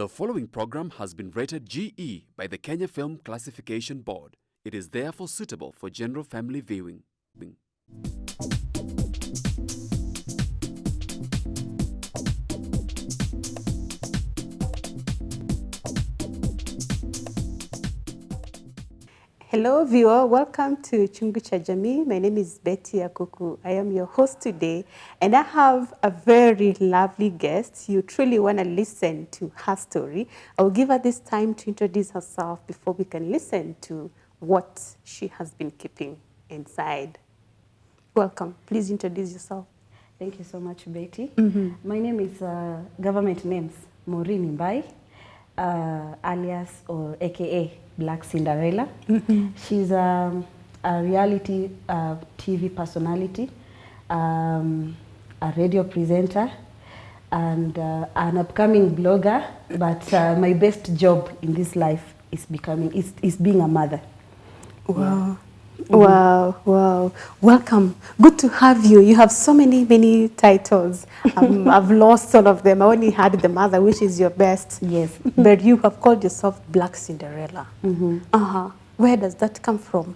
The following program has been rated GE by the Kenya Film Classification Board. It is therefore suitable for general family viewing. Hello viewer, welcome to Chungu cha Jamii. My name is Betty Akuku. I am your host today and I have a very lovely guest. You truly want to listen to her story. I will give her this time to introduce herself before we can listen to what she has been keeping inside. Welcome. Please introduce yourself. Thank you so much, Betty. My name is government names Maureen Imbai, alias or AKA Black Cinderella. She's a reality TV personality, a radio presenter, and an upcoming blogger. But my best job in this life is being a mother. Wow. Wow, wow. Welcome. Good to have you. You have so many titles. I've lost all of them. I only had the mother, which is your best. Yes. But you have called yourself Black Cinderella. Where does that come from?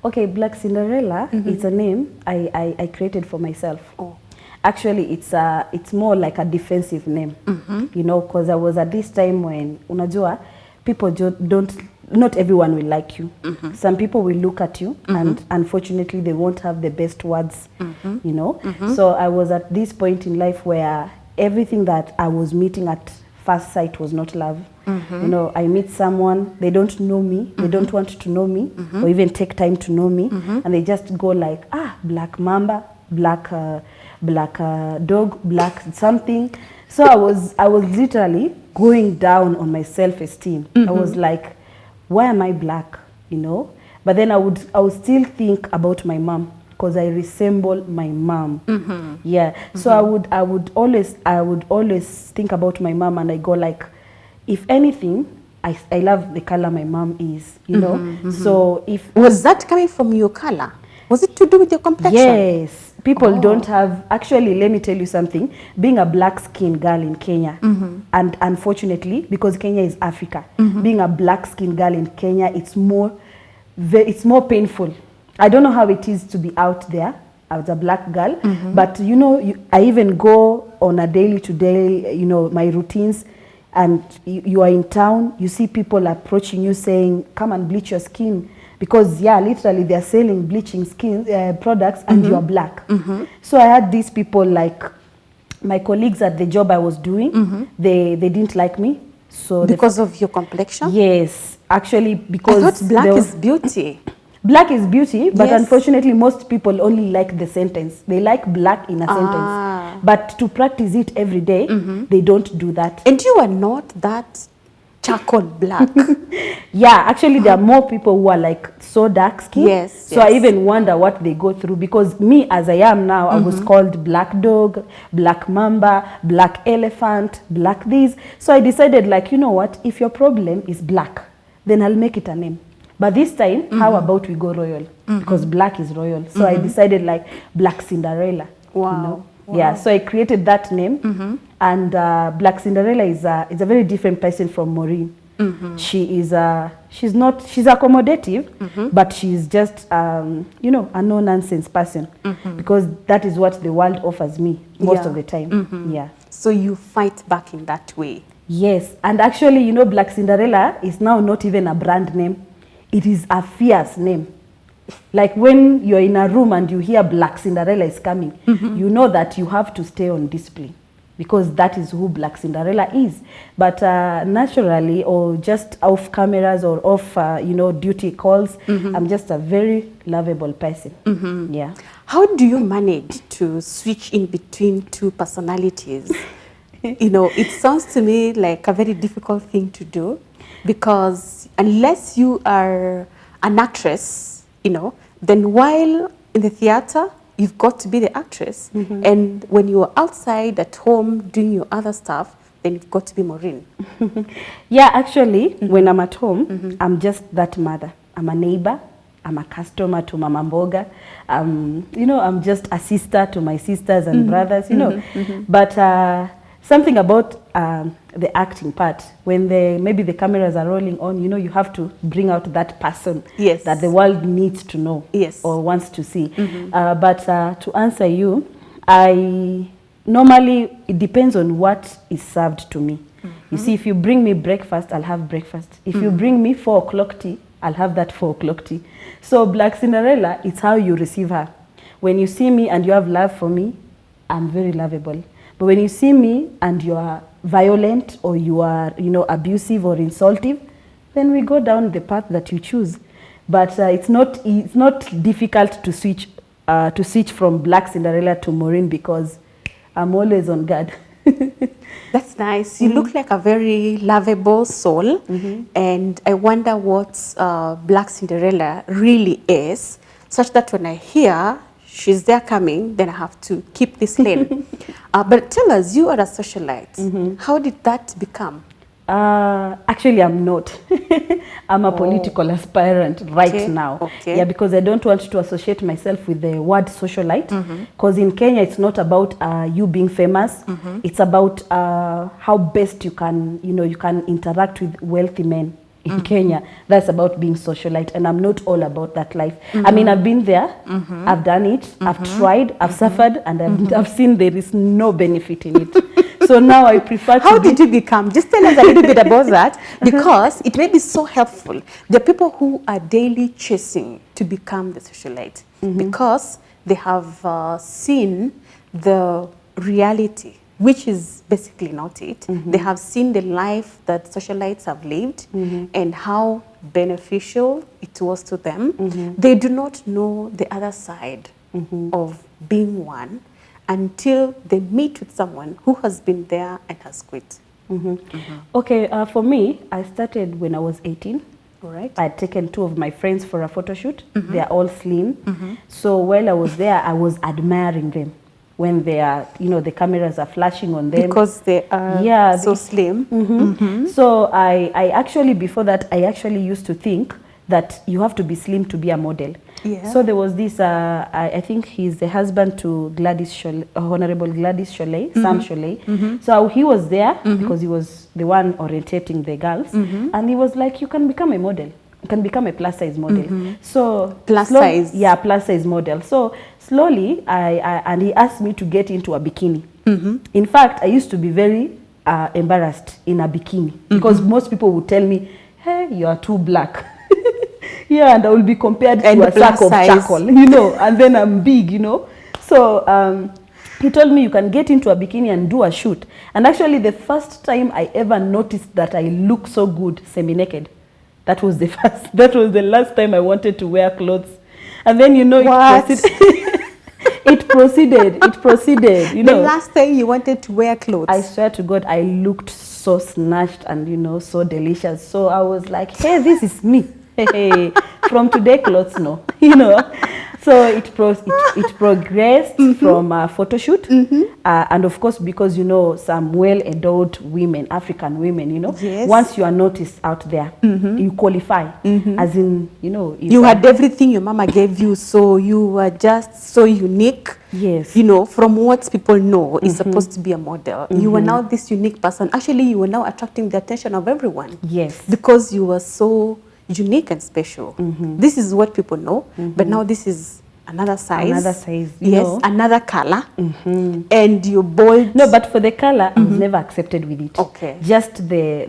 Okay, Black Cinderella is a name I created for myself. Oh. Actually, it's more like a defensive name, you know, because I was at this time when, unajua, people not everyone will like you. Some people will look at you and unfortunately they won't have the best words, you know. So I was at this point in life where everything that I was meeting at first sight was not love. You know, I meet someone, they don't know me, they don't want to know me or even take time to know me, and they just go like, black mamba, black dog, black something. So I was literally going down on my self-esteem. I was like, why am I black, you know? But then I would still think about my mom because I resemble my mom. Yeah. So I would always think about my mom, and I go like, if anything, I love the color my mom is, you know. So if Was that coming from your color? Was it to do with your complexion? Yes. People don't have, actually, let me tell you something, being a black-skinned girl in Kenya, and unfortunately, because Kenya is Africa, being a black-skinned girl in Kenya, it's more painful. I don't know how it is to be out there as a black girl, but you know, I even go on a day-to-day, you know, my routines, and you are in town, you see people approaching you saying, come and bleach your skin. Because, yeah, literally, they're selling bleaching skin products and you're black. So I had these people, like my colleagues at the job I was doing, they didn't like me. So because of your complexion? Yes, actually, because I thought black is beauty. Black is beauty, but Yes. unfortunately, most people only like the sentence. They like black in a sentence. But to practice it every day, they don't do that. And you are not that charcoal black. Yeah, actually there are more people who are like so dark skin. Yes. So I even wonder what they go through, because me as I am now, I was called black dog, black mamba, black elephant, black this. So I decided, like, you know what, if your problem is black, then I'll make it a name. But this time, how about we go royal? Because black is royal. So I decided like Black Cinderella. Wow. You know? Wow. Yeah, so I created that name. And Black Cinderella is a very different person from Maureen. She's accommodative, but she's just, you know, a no-nonsense person. Because that is what the world offers me most of the time. Yeah. So you fight back in that way? Yes, and actually, you know, Black Cinderella is now not even a brand name. It is a fierce name. Like when you're in a room and you hear Black Cinderella is coming, you know that you have to stay on discipline, because that is who Black Cinderella is. But naturally, or just off cameras or off, you know, duty calls, I'm just a very lovable person. Yeah. How do you manage to switch in between two personalities? You know, it sounds to me like a very difficult thing to do, because unless you are an actress, you know, then while in the theater, you've got to be the actress. And when you're outside at home doing your other stuff, then you've got to be Maureen. Yeah, actually, when I'm at home, I'm just that mother. I'm a neighbor. I'm a customer to Mama Mboga. You know, I'm just a sister to my sisters and brothers, you know. But something about the acting part, when maybe the cameras are rolling on, you know, you have to bring out that person Yes. that the world needs to know, Yes. or wants to see. But to answer you, normally it depends on what is served to me. You see, if you bring me breakfast, I'll have breakfast. If you bring me 4 o'clock tea, I'll have that 4 o'clock tea. So Black Cinderella, it's how you receive her. When you see me and you have love for me, I'm very lovable. But when you see me and you are violent, or you are, you know, abusive or insultive, then we go down the path that you choose. But it's not difficult to switch from Black Cinderella to Maureen, because I'm always on guard. That's nice. You look like a very lovable soul. And I wonder what Black Cinderella really is, such that when I hear she's there coming, then I have to keep this lane. But tell us, you are a socialite. How did that become? Actually, I'm not. I'm a political aspirant right now. Okay. Yeah, because I don't want to associate myself with the word socialite. Because in Kenya, it's not about you being famous. It's about how best you can, you know, you can interact with wealthy men in Kenya. That's about being socialite, and I'm not all about that life. I mean, I've been there, I've done it, I've tried, I've suffered, and I've seen there is no benefit in it. So now I prefer to How did you become? Just tell us a little bit about that, because it may be so helpful. There are people who are daily chasing to become the socialite because they have seen the reality, which is basically not it. They have seen the life that socialites have lived and how beneficial it was to them. They do not know the other side of being one until they meet with someone who has been there and has quit. Okay, for me, I started when I was 18. All right. I had taken 2 of my friends for a photo shoot. They are all slim. So while I was there, I was admiring them. When they are, you know, the cameras are flashing on them. Because they are so slim. So I actually, before that, I actually used to think that you have to be slim to be a model. Yeah. So there was this, I think he's the husband to Gladys Cholet, Honorable Gladys Cholet, Sam Cholet. So he was there because he was the one orientating the girls. And he was like, you can become a model. You can become a plus size model. So Plus size. Yeah, plus size model. So slowly, and he asked me to get into a bikini. In fact, I used to be very embarrassed in a bikini because most people would tell me, hey, you are too black. Yeah, and I will be compared to a sack of charcoal, you know, and then I'm big, you know. So he told me you can get into a bikini and do a shoot. And actually, the first time I ever noticed that I look so good semi-naked, that was the last time I wanted to wear clothes. And then, you know, it proceeded, you know. The last time you wanted to wear clothes. I swear to God, I looked so snatched and, you know, so delicious. So I was like, hey, this is me. Hey, from today, clothes, no, you know. So it progressed from a photo shoot. And of course, because, you know, some well-endowed women, African women, you know, once you are noticed out there, you qualify. As in, you know. You had everything your mama gave you, so you were just so unique. Yes. You know, from what people know is supposed to be a model. You were now this unique person. Actually, you were now attracting the attention of everyone. Yes. Because you were so unique and special. This is what people know, but now this is another size. Another size, yes, know. Another color. And you're bold. No, but for the color, I was never accepted with it. Okay. Just the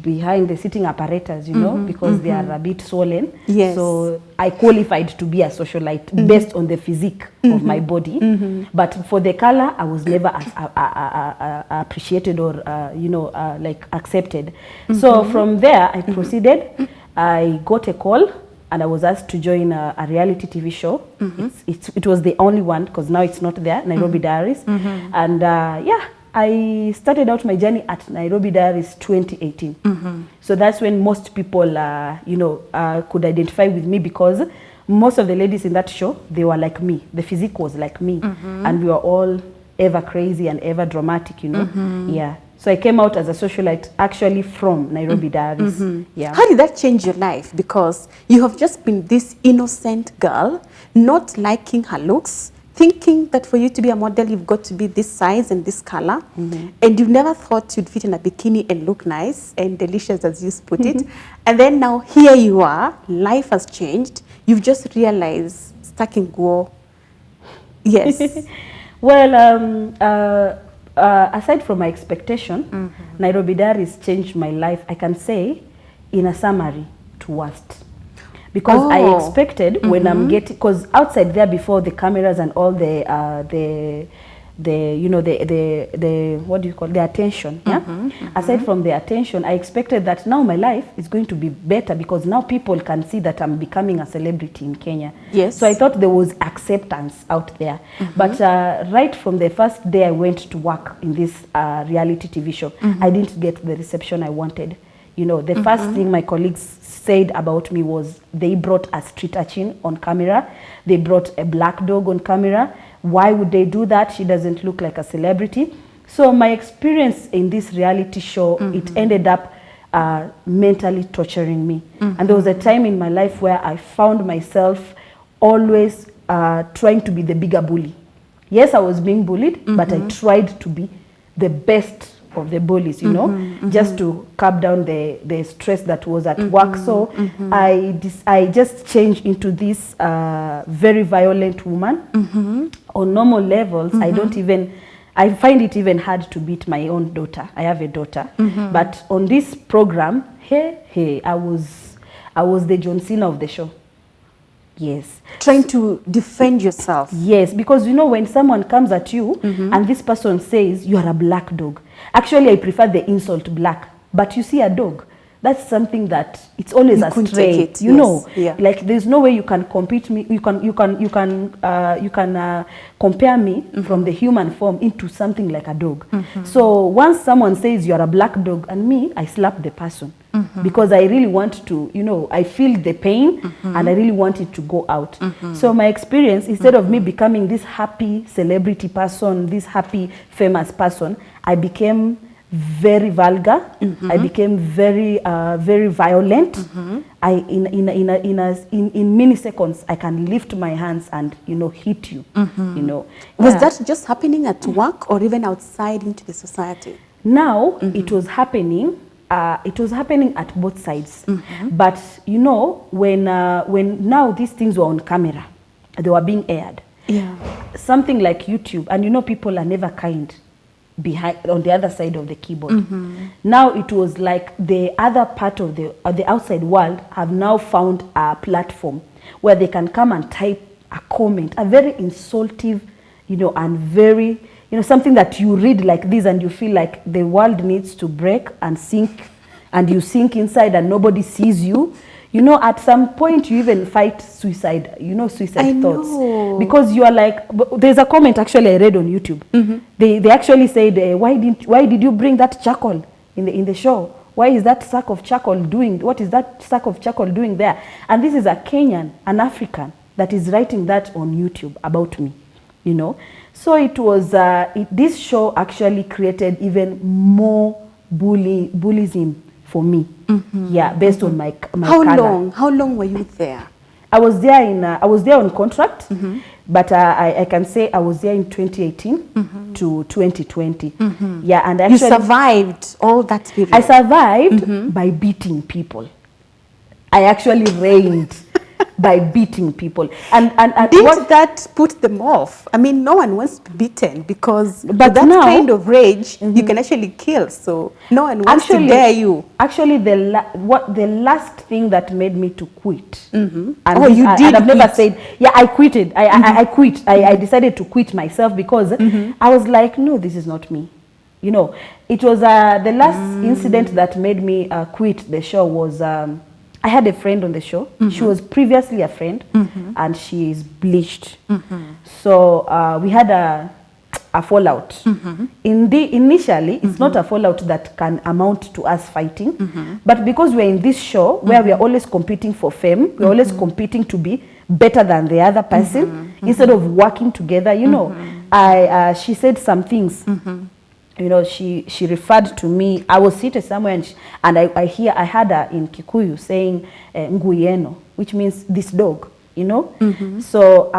behind the sitting apparatus, you know, because they are a bit swollen. Yes. So I qualified to be a socialite based on the physique of my body. But for the color, I was never appreciated or, you know, like accepted. So from there, I proceeded. I got a call and I was asked to join a reality TV show. It was the only one because now it's not there, Nairobi Diaries. And yeah, I started out my journey at Nairobi Diaries 2018. So that's when most people, you know, could identify with me because most of the ladies in that show, they were like me. The physique was like me. And we were all ever crazy and ever dramatic, you know. Yeah. So I came out as a socialite actually from Nairobi Diaries. Yeah. How did that change your life? Because you have just been this innocent girl, not liking her looks, thinking that for you to be a model, you've got to be this size and this color, and you've never thought you'd fit in a bikini and look nice and delicious, as you put it. And then now here you are, life has changed. You've just realized, stuck in Guo. Yes. Well, aside from my expectation, Nairobi Diaries changed my life, I can say, in a summary, to worst. Because I expected when I'm getting, because outside there before the cameras and all the you know, the what do you call, the attention, aside from the attention, I expected that now my life is going to be better because now people can see that I'm becoming a celebrity in Kenya. Yes. So I thought there was acceptance out there. But right from the first day I went to work in this reality TV show, I didn't get the reception I wanted. You know, the first thing my colleagues said about me was they brought a street urchin on camera. They brought a black dog on camera. Why would they do that? She doesn't look like a celebrity. So my experience in this reality show, it ended up mentally torturing me. And there was a time in my life where I found myself always trying to be the bigger bully. Yes, I was being bullied, but I tried to be the best of the bullies, you know, just to curb down the stress that was at work. So I just changed into this very violent woman. On normal levels, I find it even hard to beat my own daughter. I have a daughter. But on this program, I was the John Cena of the show. Yes. Trying to defend yourself. Yes, because you know when someone comes at you and this person says you are a black dog. Actually, I prefer the insult black, but you see a dog, that's something that it's always a stray. You know, like there's no way you can compete me. You can compare me from the human form into something like a dog. So once someone says you are a black dog, and me, I slap the person. Because I really want to, you know, I feel the pain and I really want it to go out. So my experience, instead of me becoming this happy celebrity person, this happy famous person, I became very vulgar. I became very violent. In milliseconds I can lift my hands and, you know, hit you. You know, was that just happening at work or even outside into the society? Now it was happening. It was happening at both sides. But you know, when now these things were on camera, they were being aired. Something like YouTube, and you know, people are never kind behind on the other side of the keyboard. Now it was like the other part of the outside world have now found a platform where they can come and type a comment, a very insultive, you know, and very, you know, something that you read like this and you feel like the world needs to break and sink, and you sink inside and nobody sees you. You know, at some point you even fight suicide, you know, suicide thoughts. Because you are like, there's a comment actually I read on YouTube. They actually said, why did you bring that charcoal in the show? Why is that sack of charcoal doing, what is that sack of charcoal doing there? And this is a Kenyan, an African, that is writing that on YouTube about me, you know. So it was, this show actually created even more bullyism for me. Yeah, based on my color. How long were you there? I was there on contract, but I can say I was there in 2018 to 2020. Yeah, and actually, you survived all that period. I survived by beating people. I actually reigned by beating people. And didn't that put them off? I mean, no one wants to be beaten because but that now, kind of rage you can actually kill. So no one wants to dare you. Actually, the last thing that made me to quit. And you did. And I've never said, yeah, I quitted. I quit. I decided to quit myself because I was like, no, this is not me. You know, it was the last incident that made me quit the show was. I had a friend on the show. She was previously a friend, and she is bleached. So we had a fallout. Initially, it's not a fallout that can amount to us fighting, but because we're in this show where we are always competing for fame, we're always competing to be better than the other person instead of working together. You know, she said some things. You know, she referred to me. I was seated somewhere, and I heard her in Kikuyu saying "Nguyeno," which means this dog. You know, so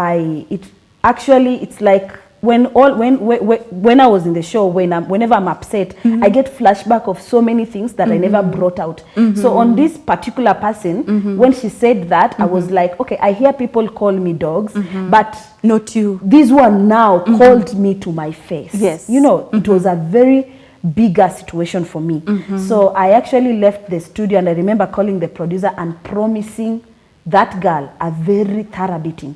actually it's like when I was in the show, whenever I'm upset, I get flashback of so many things that I never brought out. So on this particular person, when she said that, I was like, okay, I hear people call me dogs, but not you. This one now called me to my face. Yes. You know, it was a very bigger situation for me. So I actually left the studio, and I remember calling the producer and promising that girl a very thorough beating.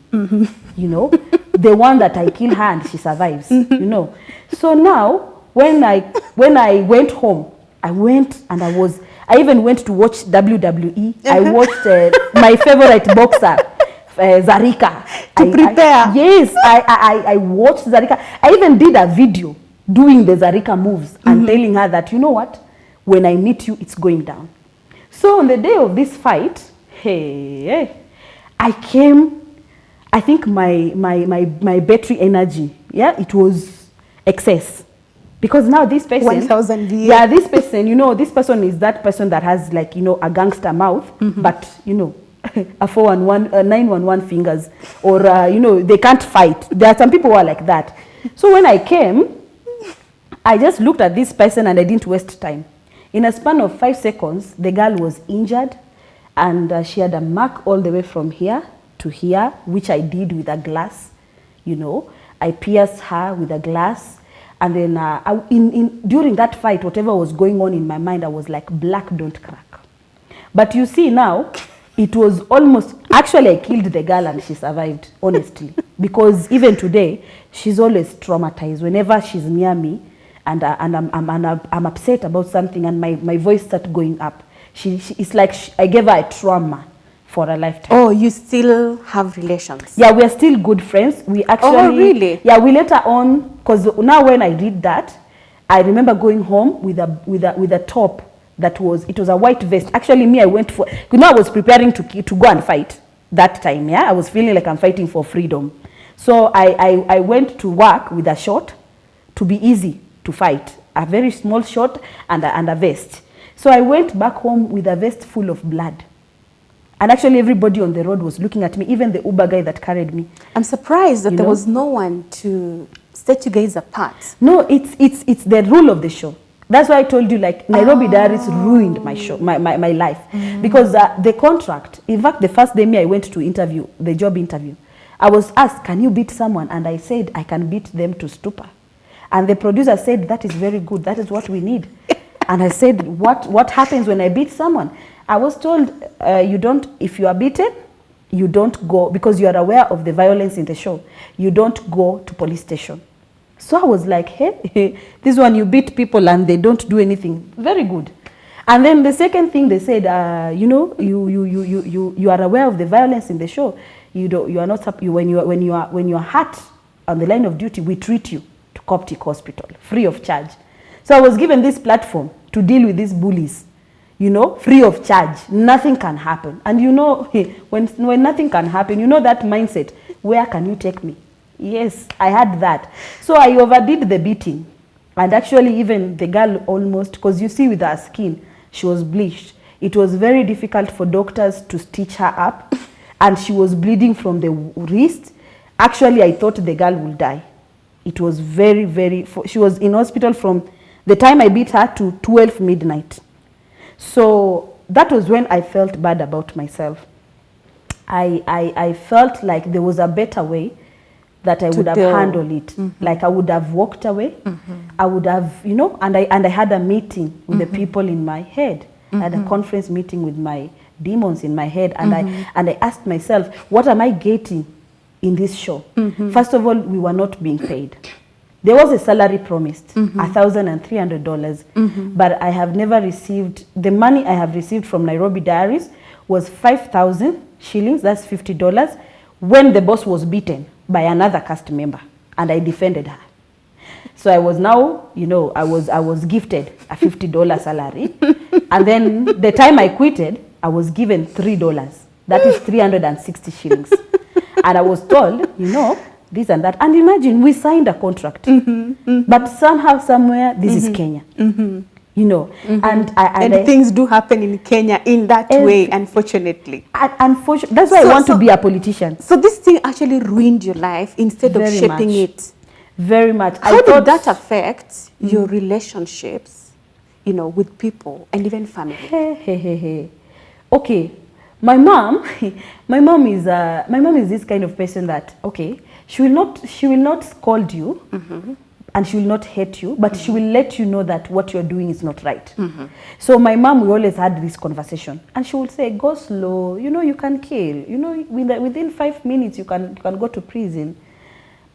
You know, the one that I kill her and she survives. You know, so now when I went home, I went and I even went to watch WWE. I watched my favorite boxer, Zarika. To prepare. Yes, I watched Zarika. I even did a video doing the Zarika moves and telling her that, you know what, when I meet you, it's going down. So on the day of this fight, I came, I think my battery energy, it was excess. Because now this person, 1000 VA. Yeah, this person, you know, this person is that person that has, like, you know, a gangster mouth, but, you know, a 911 fingers, or, you know, they can't fight. There are some people who are like that. So when I came, I just looked at this person and I didn't waste time. In a span of 5 seconds, the girl was injured, and she had a mark all the way from here to here, which I did with a glass. You know, I pierced her with a glass, and then during that fight, whatever was going on in my mind, I was like, black don't crack. But you see now, it was almost, actually I killed the girl and she survived, honestly. Because even today, she's always traumatized. Whenever she's near me, and I'm upset about something, and my voice starts going up, it's like I gave her a trauma for a lifetime. Oh, you still have relations? Yeah, we are still good friends. We actually. Oh, really? Yeah, we later on, because now when I did that, I remember going home with a top that was a white vest. Actually, me, I went for, you know, I was preparing to go and fight that time. Yeah, I was feeling like I'm fighting for freedom. So I went to work with a short to be easy to fight, a very small short and a vest. So I went back home with a vest full of blood. And actually everybody on the road was looking at me, even the Uber guy that carried me. I'm surprised that there was no one to set you guys apart. No, it's the rule of the show. That's why I told you, like, Nairobi Diaries ruined my show, my life. Because the contract, in fact, the first day I went to interview, the job interview, I was asked, can you beat someone? And I said, I can beat them to stupor. And the producer said, that is very good. That is what we need. And I said, what happens when I beat someone? I was told, if you are beaten, you don't go, because you are aware of the violence in the show, you don't go to police station. So I was like, hey, this one, you beat people and they don't do anything. Very good. And then the second thing they said, you know, you are aware of the violence in the show. You are not, when you are hurt on the line of duty, we treat you to Coptic Hospital, free of charge. So I was given this platform to deal with these bullies, you know, free of charge. Nothing can happen. And you know, when nothing can happen, you know that mindset, where can you take me? Yes, I had that. So I overdid the beating. And actually even the girl almost, because you see with her skin, she was bleached. It was very difficult for doctors to stitch her up. And she was bleeding from the wrist. Actually, I thought the girl would die. It was very, very, she was in hospital from the time I beat her to 12 midnight. So that was when I felt bad about myself. I felt like there was a better way that I would have handled it. Like I would have walked away. I would have, you know, and I had a meeting with the people in my head. I had a conference meeting with my demons in my head, and I asked myself, what am I getting in this show? First of all, we were not being paid. There was a salary promised, $1,300, but I have never received, the money I have received from Nairobi Diaries was 5,000 shillings, that's $50, when the boss was beaten by another cast member, and I defended her. So I was now, you know, I was gifted a $50 salary, and then the time I quitted, I was given $3. That is 360 shillings. And I was told, you know, this and that. And imagine, we signed a contract. But somehow, somewhere, this is Kenya. you know. And things do happen in Kenya in that way, unfortunately. Unfortunately, that's why I want to be a politician. So this thing actually ruined your life instead of shaping it. Very much. How did that affect your relationships, you know, with people and even family? Okay, my mom is this kind of person that, okay, she will not scold you, and she will not hate you, but she will let you know that what you're doing is not right. So my mom, we always had this conversation, and she would say, go slow, you know, you can kill, you know, within 5 minutes you can go to prison.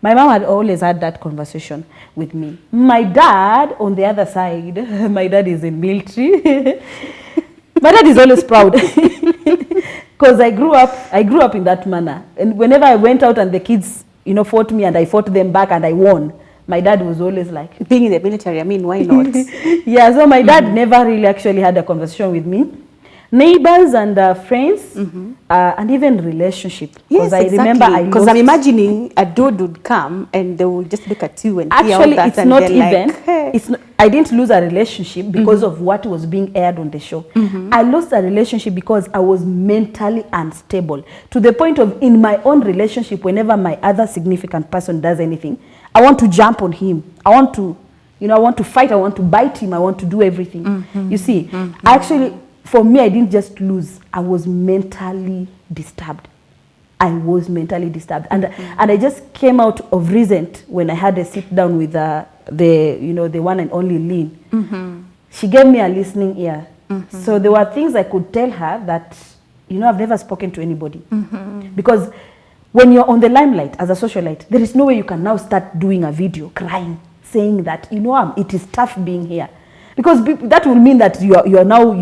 My mom had always had that conversation with me. My dad, on the other side, my dad is in military. My dad is always proud because I grew up in that manner. And whenever I went out and the kids, you know, fought me and I fought them back and I won, my dad was always like, being in the military, I mean, why not? Yeah, so my dad never really actually had a conversation with me. Neighbors and friends, and even relationship. Yes, I exactly. remember because I'm imagining a dude would come and they will just look at you and actually hear all that, it's and not they're even. like, hey. It's not, I didn't lose a relationship because of what was being aired on the show. I lost a relationship because I was mentally unstable to the point of, in my own relationship, whenever my other significant person does anything, I want to jump on him. I want to, you know, I want to fight. I want to bite him. I want to do everything. You see, actually, for me, I didn't just lose. I was mentally disturbed. And I just came out of recent when I had a sit down with the one and only Lynn. She gave me a listening ear. So there were things I could tell her that, you know, I've never spoken to anybody. Because when you're on the limelight as a socialite, there is no way you can now start doing a video crying, saying that, you know, it is tough being here. Because that will mean that you're now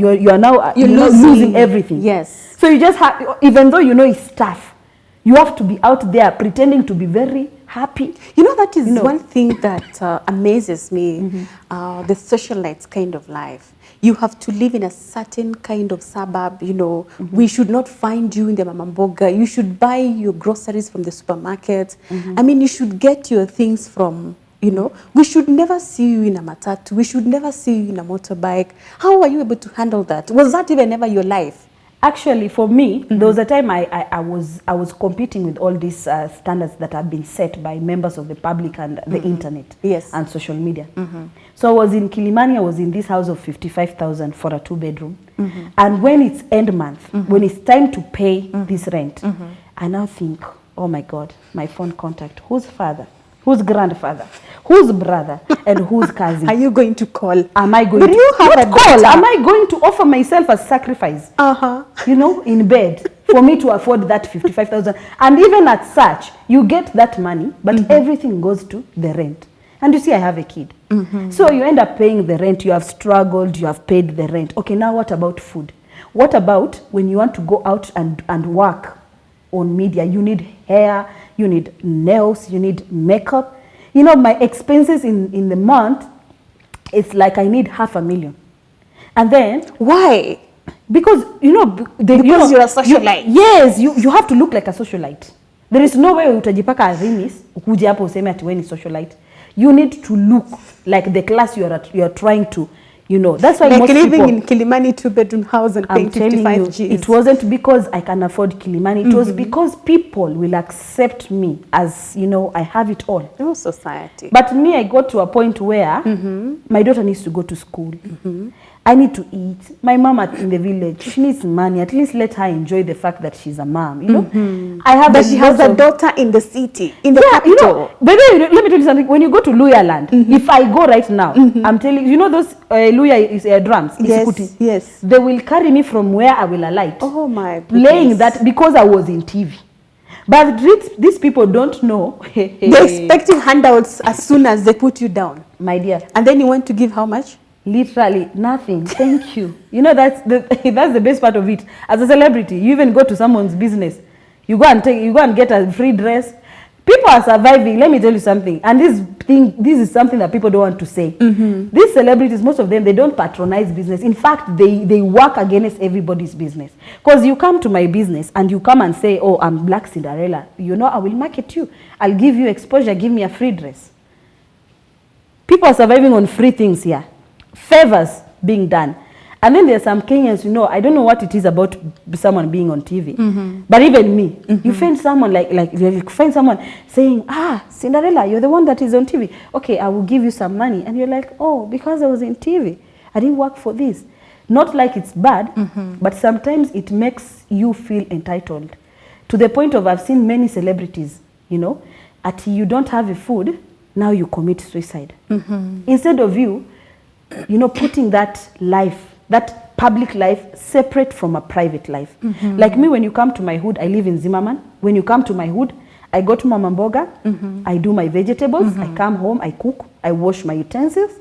losing everything. Yes. So you just have, even though you know it's tough, you have to be out there pretending to be very happy. You know, that is one thing that amazes me, the socialite kind of life. You have to live in a certain kind of suburb, you know. We should not find you in the mama mboga. You should buy your groceries from the supermarket. I mean, you should get your things from, you know, we should never see you in a matatu. We should never see you in a motorbike. How are you able to handle that? Was that even ever your life? Actually, for me, there was a time I was competing with all these standards that have been set by members of the public and the internet and social media. So I was in Kilimani. I was in this house of 55,000 for a 2-bedroom. And when it's end month, when it's time to pay this rent, I now think, oh my God, my phone contact, whose father? Whose grandfather? Whose brother? And whose cousin? Are you going to call? Am I going to you have a call? Am I going to offer myself as sacrifice? You know, in bed for me to afford that 55,000. And even at such, you get that money, but everything goes to the rent. And you see, I have a kid. So you end up paying the rent. You have struggled. You have paid the rent. Okay, now what about food? What about when you want to go out and work on media? You need hair, you need nails, you need makeup. You know, my expenses in the month, it's like I need $500,000. And then, why? Because, you know, because you're a socialite. Yes, you have to look like a socialite. There is no way utajipaka arimis, ukuje hapo useme ati wewe ni socialite. You need to look like the class you're trying to, you know. That's why like most living people, in Kilimani 2-bedroom house and paying 55 Gs. It wasn't because I can afford Kilimani. It was because people will accept me as, you know, I have it all. Oh, society. But me, I got to a point where my daughter needs to go to school. I need to eat. My mom in the village, she needs money. At least let her enjoy the fact that she's a mom, you know. I have but she has a daughter in the city, in the capital. You know, but let me tell you something. When you go to Luya land, if I go right now, I'm telling you know those Luya is drums. Yes. They will carry me from where I will alight. Oh my goodness. Playing that because I was in TV. But these people don't know. They're expecting handouts as soon as they put you down. My dear. And then you want to give how much? Literally nothing. Thank you. You know, that's the best part of it. As a celebrity, you even go to someone's business. You go and get a free dress. People are surviving. Let me tell you something. And this is something that people don't want to say. These celebrities, most of them, they don't patronize business. In fact, they work against everybody's business. Because you come to my business and you come and say, oh, I'm Black Cinderella. You know, I will market you. I'll give you exposure. Give me a free dress. People are surviving on free things here. Favors. being done. And then there are some Kenyans, you know, I don't know what it is about someone being on TV. But even me, you find someone you find someone saying, Cinderella, you're the one that is on TV. Okay, I will give you some money. And you're like, oh, because I was in TV, I didn't work for this. Not like it's bad, but sometimes it makes you feel entitled. To the point of I've seen many celebrities, you know, you don't have a food, now you commit suicide. Instead of you know, putting that life, that public life separate from a private life. Like me, when you come to my hood, I live in Zimmerman. When you come to my hood, I go to Mama Mboga, I do my vegetables, I come home, I cook, I wash my utensils.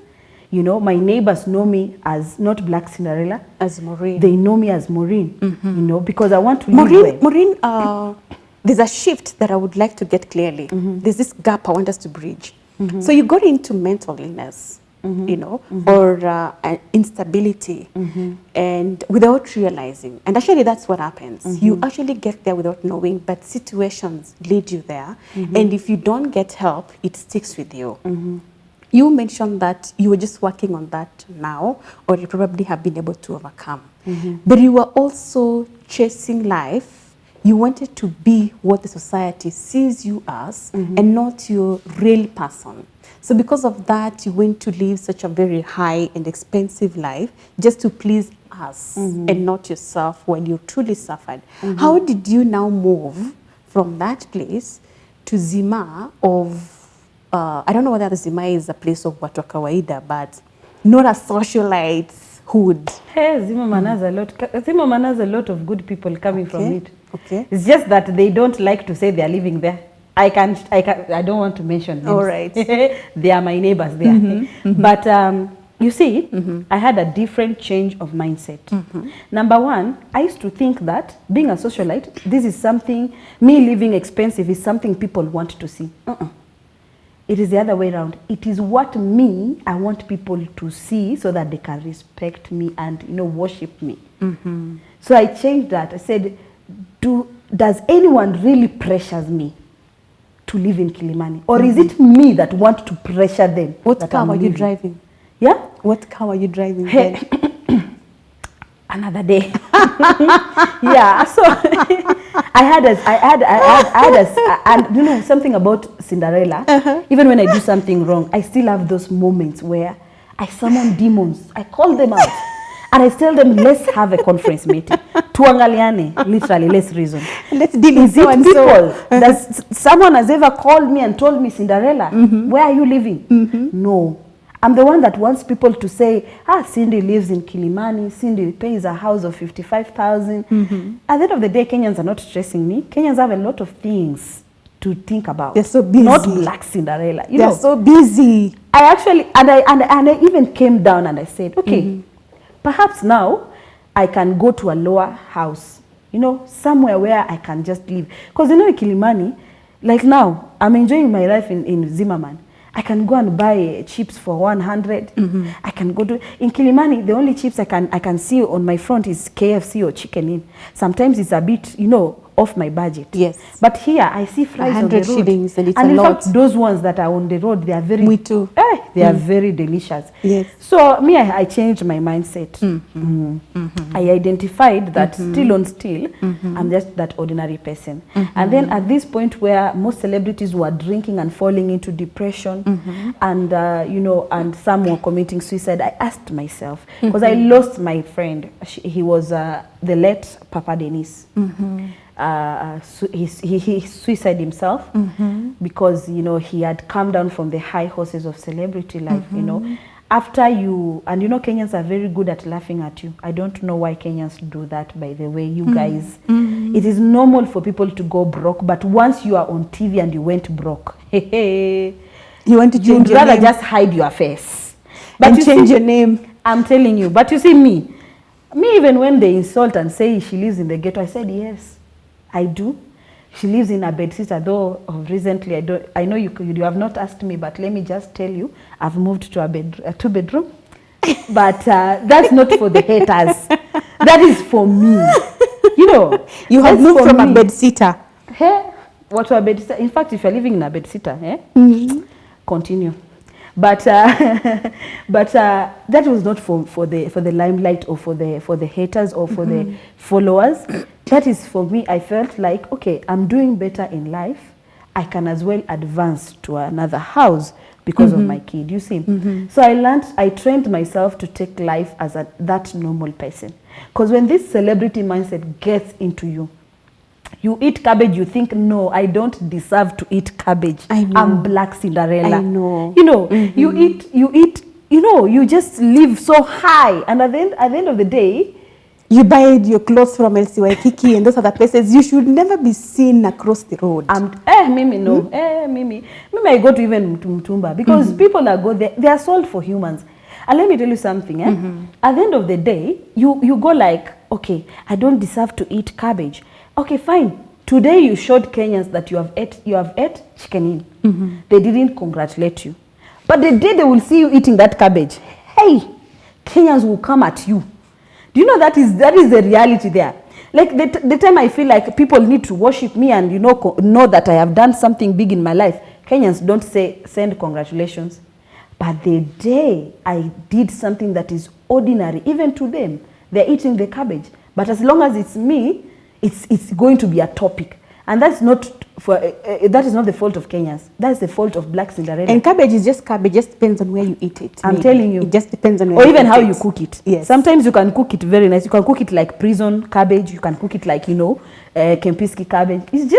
You know, my neighbors know me as not Black Cinderella. As Maureen. They know me as Maureen, you know, because I want to live well. Maureen, there's a shift that I would like to get clearly. There's this gap I want us to bridge. So you got into mental illness, you know, or instability, and without realizing. And actually that's what happens. You actually get there without knowing, but situations lead you there. And if you don't get help, it sticks with you. You mentioned that you were just working on that now, or you probably have been able to overcome. But you were also chasing life. You wanted to be what the society sees you as, and not your real person. So because of that, you went to live such a very high and expensive life just to please us and not yourself when you truly suffered. How did you now move from that place to Zima of I don't know whether the Zima is a place of watu wa kawaida, but not a socialite hood. Hey, Zimmerman has a lot. Zimmerman has a lot of good people coming from it. Okay. It's just that they don't like to say they are living there. I don't want to mention names. All right. They are my neighbors there. But you see, I had a different change of mindset. Number one, I used to think that being a socialite, this is something, me living expensive is something people want to see. It is the other way around. It is what I want people to see so that they can respect me and, you know, worship me. So I changed that. I said, does anyone really pressure me to live in Kilimani? Or is it me that want to pressure them? What car are you driving? Yeah? What car are you driving then? Another day. Yeah, so I had and you know something about Cinderella, even when I do something wrong, I still have those moments where I summon demons, I call them out, and I tell them, let's have a conference meeting. Tuangaliane, literally, let's reason. Let's deal with so and people. Does someone has ever called me and told me, Cinderella, where are you living? No. I'm the one that wants people to say, Cindy lives in Kilimani, Cindy pays a house of 55,000. At the end of the day, Kenyans are not stressing me. Kenyans have a lot of things to think about. They're so busy. Not Black Cinderella. They're so busy. I actually, and I even came down and I said, okay, perhaps now I can go to a lower house, you know, somewhere where I can just live. Because you know, in Kilimani, like now, I'm enjoying my life in Zimmerman. I can go and buy chips for 100. I can go to in Kilimani. The only chips I can see on my front is KFC or Chicken Inn. Sometimes it's a bit, you know, off my budget. Yes. But here I see fries on the road. 100 shillings and it's and a in lot. fact, those ones that are on the road, they are very. Me too. They are very delicious. Yes. So me, I changed my mindset. I identified that still, I'm just that ordinary person. And then at this point where most celebrities were drinking and falling into depression, and you know, and some were committing suicide, I asked myself, because I lost my friend. He was the late Papa Dennis. He suicided himself because, you know, he had come down from the high horses of celebrity life, you know. After you, and you know, Kenyans are very good at laughing at you. I don't know why Kenyans do that, by the way, you guys. It is normal for people to go broke, but once you are on TV and you went broke, you want to change you'd your rather name. just hide your face. But And you change see, your name. I'm telling you, but you see me even when they insult and say she lives in the ghetto, I said, yes, I do. She lives in a bedsitter, though recently, I know you have not asked me, but let me just tell you, I've moved to a 2-bedroom. But that's not for the haters. That is for me. You know, You have moved from a bedsitter. Hey, what a bedsitter? In fact, if you're living in a bedsitter, continue. But that was not for the limelight or for the haters or for the followers. That is for me. I felt like, okay, I'm doing better in life. I can as well advance to another house because of my kid, you see. So I trained myself to take life as that normal person. Because when this celebrity mindset gets into you, you eat cabbage, you think, no, I don't deserve to eat cabbage. I know. I'm Black Cinderella. I know. You know, you eat, you know, you just live so high. And at the end of the day, you buy your clothes from LC Waikiki and those other places. You should never be seen across the road. Mimi, no. Mimi, I go to even Mtumba because people that go there, they are sold for humans. And let me tell you something. At the end of the day, you go like, okay, I don't deserve to eat cabbage. Okay, fine. Today you showed Kenyans that you have ate chicken in. They didn't congratulate you. But the day they will see you eating that cabbage, hey, Kenyans will come at you. Do you know that is the reality there? Like the time I feel like people need to worship me and know that I have done something big in my life, Kenyans don't send congratulations. But the day I did something that is ordinary, even to them, they're eating the cabbage. But as long as it's me, it's going to be a topic. And that's not that is not the fault of Kenyans. That's the fault of Black Cinderella. And cabbage is just cabbage. Just depends on where you eat it. I'm telling you. It just depends on where or you even eat how it. you cook it. Yes. Sometimes you can cook it very nice. You can cook it like prison cabbage. You can cook it like, Kempinski cabbage. It's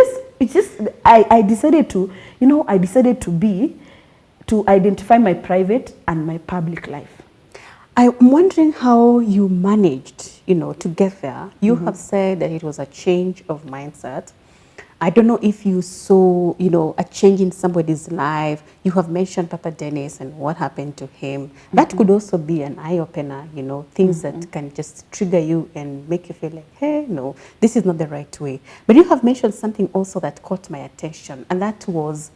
just I decided to identify my private and my public life. I'm wondering how you managed, to get there. You have said that it was a change of mindset. I don't know if you saw, a change in somebody's life. You have mentioned Papa Dennis and what happened to him. That could also be an eye-opener, things that can just trigger you and make you feel like, hey, no, this is not the right way. But you have mentioned something also that caught my attention, and that was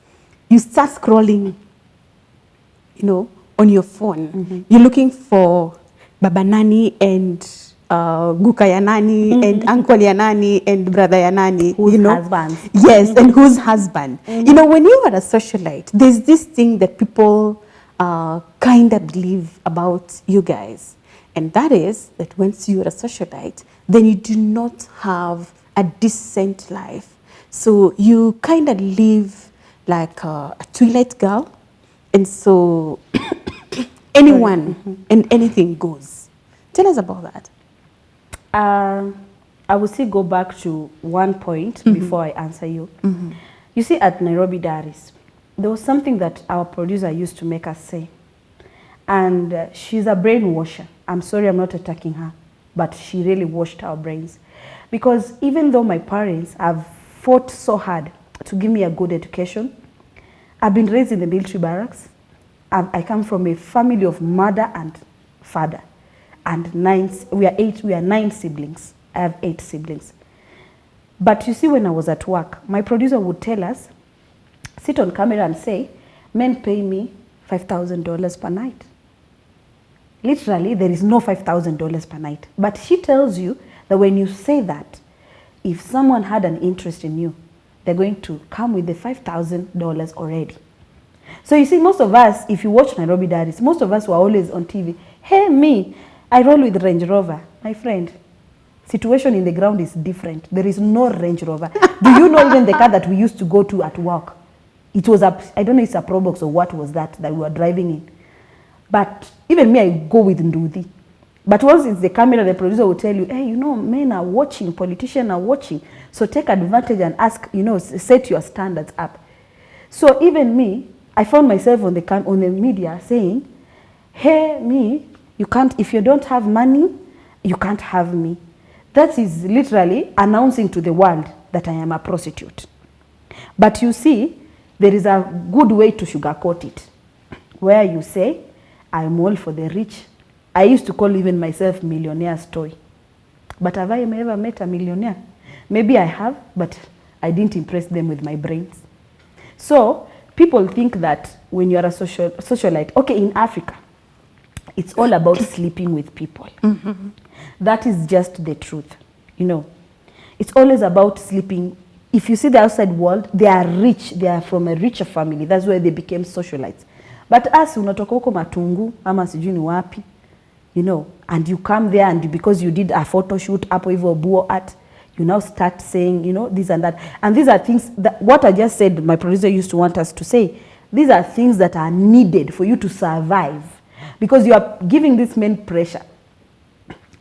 you start scrolling, on your phone. You're looking for Baba Nani and Guka ya Nani and Uncle ya Nani and Brother ya Nani. Whose husband. Yes, and whose husband. When you are a socialite, there's this thing that people kind of believe about you guys. And that is that once you're a socialite, then you do not have a decent life. So you kind of live like a twilight girl. And so anyone and anything goes. Tell us about that. I will still go back to one point before I answer you. You see, at Nairobi Diaries, there was something that our producer used to make us say. And she's a brainwasher. I'm sorry, I'm not attacking her, but she really washed our brains. Because even though my parents have fought so hard to give me a good education, I've been raised in the military barracks. I come from a family of mother and father. And we are 9 siblings. I have 8 siblings. But you see, when I was at work, my producer would tell us, sit on camera and say, men pay me $5,000 per night. Literally, there is no $5,000 per night. But she tells you that when you say that, if someone had an interest in you, they're going to come with the $5,000 already. So you see, most of us, if you watch Nairobi Diaries, most of us were always on TV. Hey, me, I roll with Range Rover. My friend, situation in the ground is different. There is no Range Rover. Do you know even the car that we used to go to at work? It was I don't know if it's a Probox or what was that we were driving in. But even me, I go with Nduthi. But once it's the camera, the producer will tell you, hey, men are watching, politicians are watching. So take advantage and ask, set your standards up. So even me, I found myself on the media saying, hey, me, you can't, if you don't have money, you can't have me. That is literally announcing to the world that I am a prostitute. But you see, there is a good way to sugarcoat it, where you say, I'm all for the rich. I used to call even myself millionaire's toy. But have I ever met a millionaire? Maybe I have, but I didn't impress them with my brains. So people think that when you're a socialite, okay, in Africa, it's all about sleeping with people. That is just the truth. It's always about sleeping. If you see the outside world, they are rich. They are from a richer family. That's why they became socialites. But us unatoka huko Matungu ama sijui ni wapi, you know, and you come there and because you did a photo shoot hapo hivyo Buo Art, you now start saying, you know, this and that. And these are things that, what I just said, my producer used to want us to say, these are things that are needed for you to survive. Because you are giving this men pressure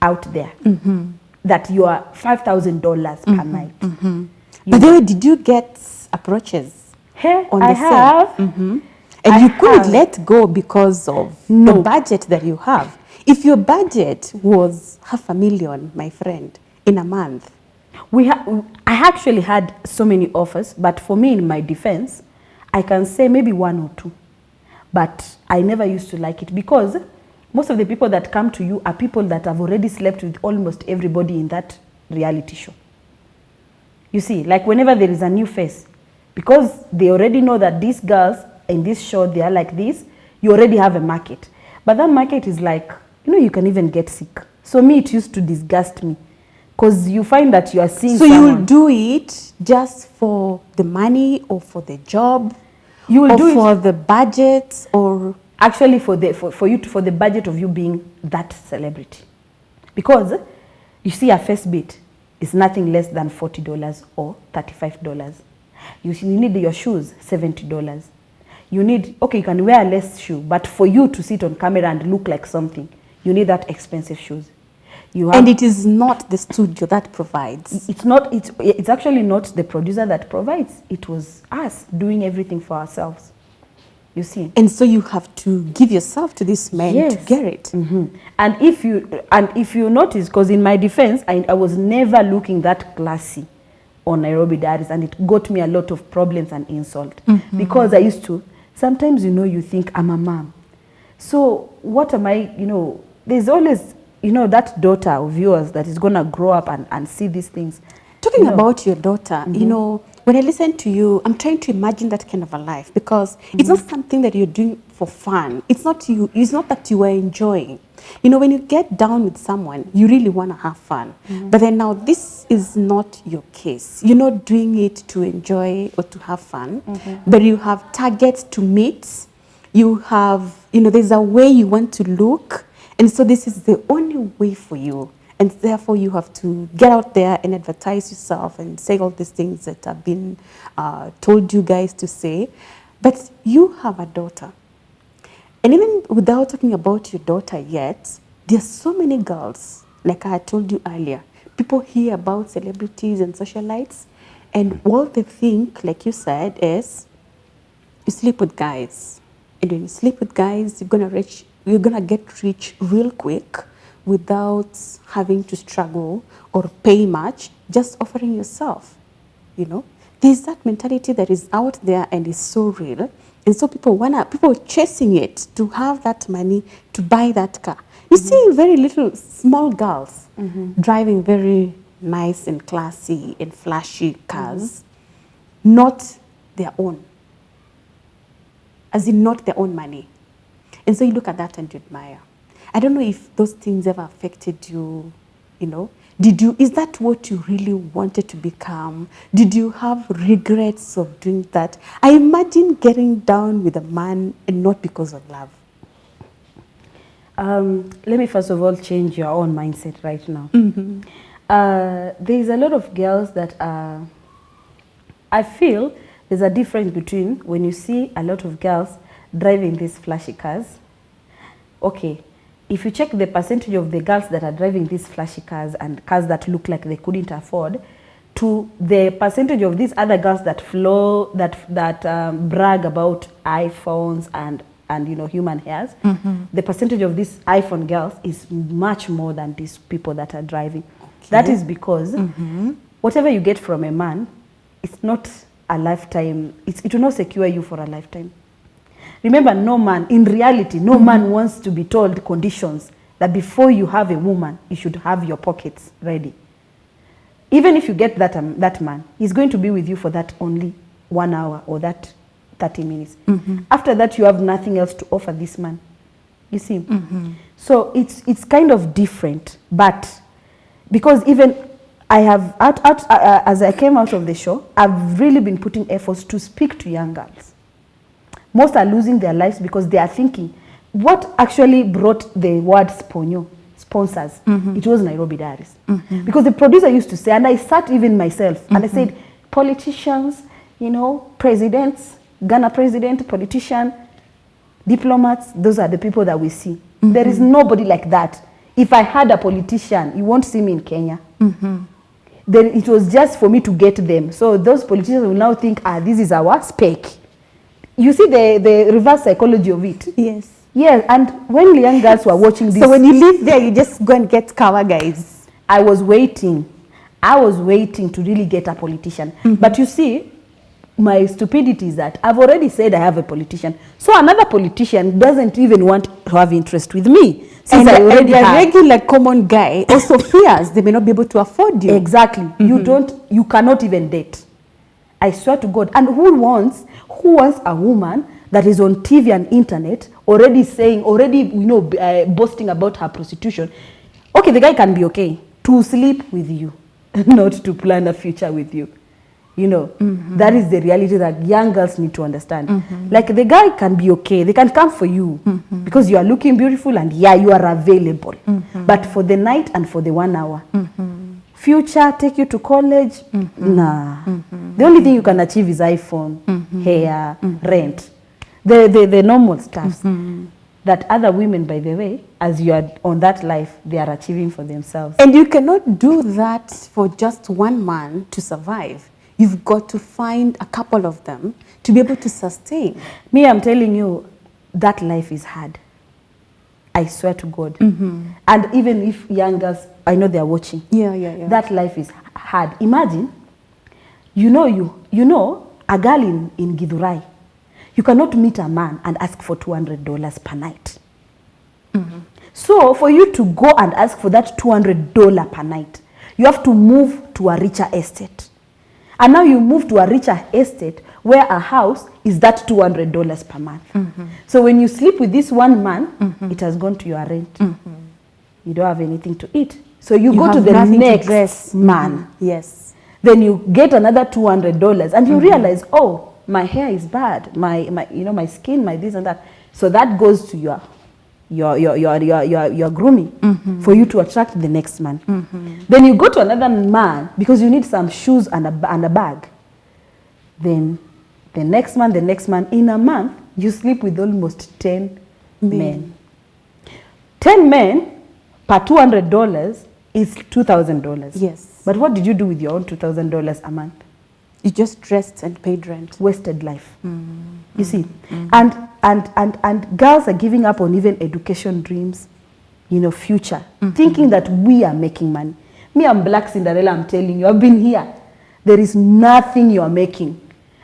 out there. That you are $5,000 per night. By the way, did you get approaches on the I have. And you couldn't let go because of the budget that you have. If your budget was $500,000, my friend, in a month. I actually had so many offers, but for me, in my defense, I can say maybe 1 or 2. But I never used to like it because most of the people that come to you are people that have already slept with almost everybody in that reality show. You see, like whenever there is a new face, because they already know that these girls in this show, they are like this, you already have a market. But that market is like, you know, you can even get sick. So me, it used to disgust me. Because you find that you are seeing So someone. you'll do it just for the money or for the job? You will or do for it the budget or... actually for the budget of you being that celebrity. Because you see a first bit is nothing less than $40 or $35. You need your shoes, $70. You need, okay, you can wear a less shoe, but for you to sit on camera and look like something, you need that expensive shoes. You have, and it is not the studio that provides. It's actually not the producer that provides. It was us doing everything for ourselves. You see. And so you have to give yourself to this man to get it. And if you notice, because in my defense, I was never looking that classy on Nairobi Diaries, and it got me a lot of problems and insult. Because I used to, sometimes, you know, you think I'm a mom. So what am I, you know, there's always, you know, that daughter of yours that is going to grow up and see these things. Talking about your daughter, you know, when I listen to you, I'm trying to imagine that kind of a life because it's not something that you're doing for fun. It's not that you are enjoying. You know, when you get down with someone, you really want to have fun. But then now this is not your case. You're not doing it to enjoy or to have fun, but you have targets to meet. You have, you know, there's a way you want to look. And so this is the only way for you. And therefore, you have to get out there and advertise yourself and say all these things that have been told you guys to say. But you have a daughter. And even without talking about your daughter yet, there are so many girls, like I had told you earlier. People hear about celebrities and socialites, and all they think, like you said, is you sleep with guys. And when you sleep with guys, you're gonna get rich real quick, without having to struggle or pay much, just offering yourself, you know. There's that mentality that is out there and is so real. And so people are chasing it to have that money to buy that car. You see very little small girls driving very nice and classy and flashy cars, not their own, as in not their own money. And so you look at that and you admire. I don't know if those things ever affected you, you know. Is that what you really wanted to become? Did you have regrets of doing that? I imagine getting down with a man and not because of love. Let me first of all change your own mindset right now. There's a lot of girls that I feel there's a difference between when you see a lot of girls driving these flashy cars. Okay. If you check the percentage of the girls that are driving these flashy cars and cars that look like they couldn't afford, to the percentage of these other girls that brag about iPhones and you know, human hairs, the percentage of these iPhone girls is much more than these people that are driving. That is because whatever you get from a man, it's not a lifetime. It will not secure you for a lifetime. Remember, no man, in reality, no man wants to be told conditions that before you have a woman, you should have your pockets ready. Even if you get that man, he's going to be with you for that only 1 hour or that 30 minutes. After that, you have nothing else to offer this man. You see? So it's kind of different. But because even I have, as I came out of the show, I've really been putting efforts to speak to young girls. Most are losing their lives because they are thinking, what actually brought the word sponyo, sponsors? It was Nairobi Diaries. Because the producer used to say, and I sat even myself, and I said, politicians, you know, presidents, Ghana president, politician, diplomats, those are the people that we see. There is nobody like that. If I had a politician, you won't see me in Kenya. Then it was just for me to get them. So those politicians will now think, this is our spec. You see the reverse psychology of it. Yes. Yeah, and when young girls were watching this... So when you live there, you just go and get cover guys. I was waiting to really get a politician. But you see, my stupidity is that I've already said I have a politician. So another politician doesn't even want to have interest with me. Since I already have. have. Regular common guy also fears they may not be able to afford you. Exactly. You cannot even date. I swear to God. And who wants a woman that is on TV and internet already boasting about her prostitution? Okay, the guy can be okay to sleep with you, not to plan a future with you. You know, that is the reality that young girls need to understand. Like the guy can be okay. They can come for you because you are looking beautiful and you are available. But for the night and for the 1 hour, future, take you to college, nah. The only thing you can achieve is iPhone, hair, rent. The normal stuff that other women, by the way, as you are on that life, they are achieving for themselves. And you cannot do that for just one man to survive. You've got to find a couple of them to be able to sustain. Me, I'm telling you, that life is hard. I swear to God. And even if young girls, I know they are watching. Yeah. That life is hard. Imagine, you know, a girl in Githurai, you cannot meet a man and ask for $200 per night. So for you to go and ask for that $200 per night, you have to move to a richer estate. And now you move to a richer estate where a house is that $200 per month. So when you sleep with this one man, it has gone to your rent. You don't have anything to eat. So you go to the next man. Yes. Then you get another $200 and you realize, oh, my hair is bad. My skin, my this and that. So that goes to your grooming for you to attract the next man. Then you go to another man because you need some shoes and a bag. Then the next man, in a month, you sleep with almost 10 men. 10 men per $200 is $2,000. Yes. But what did you do with your own $2,000 a month? You just dressed and paid rent. Wasted life. You see, and girls are giving up on even education dreams, you know, future, thinking that we are making money. Me, I'm Black Cinderella, I'm telling you, I've been here. There is nothing you are making.